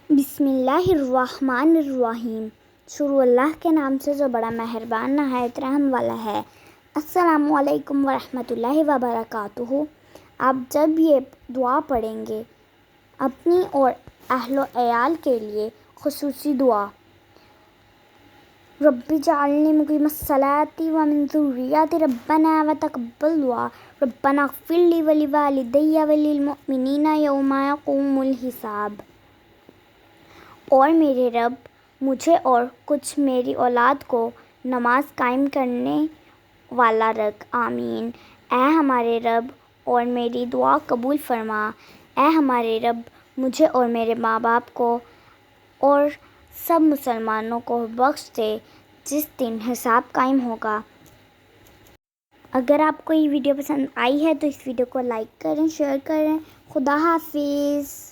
بسم اللہ الرحمن الرحیم۔ شروع اللہ کے نام سے جو بڑا مہربان نہایت رحم والا ہے۔ السلام علیکم ورحمۃ اللہ وبرکاتہ۔ آپ جب یہ دعا پڑھیں گے اپنی اور اہل و عیال کے لیے خصوصی دعا، رب اجعلنی مقیم الصلاۃ ومن ذریتی ربنا وتقبل دعا ربنا اغفر لی ولوالدی وللمؤمنین یوم یقوم الحساب۔ اور میرے رب، مجھے اور کچھ میری اولاد کو نماز قائم کرنے والا رکھ، آمین۔ اے ہمارے رب اور میری دعا قبول فرما۔ اے ہمارے رب، مجھے اور میرے ماں باپ کو اور سب مسلمانوں کو بخش دے جس دن حساب قائم ہوگا۔ اگر آپ کو یہ ویڈیو پسند آئی ہے تو اس ویڈیو کو لائک کریں، شیئر کریں۔ خدا حافظ۔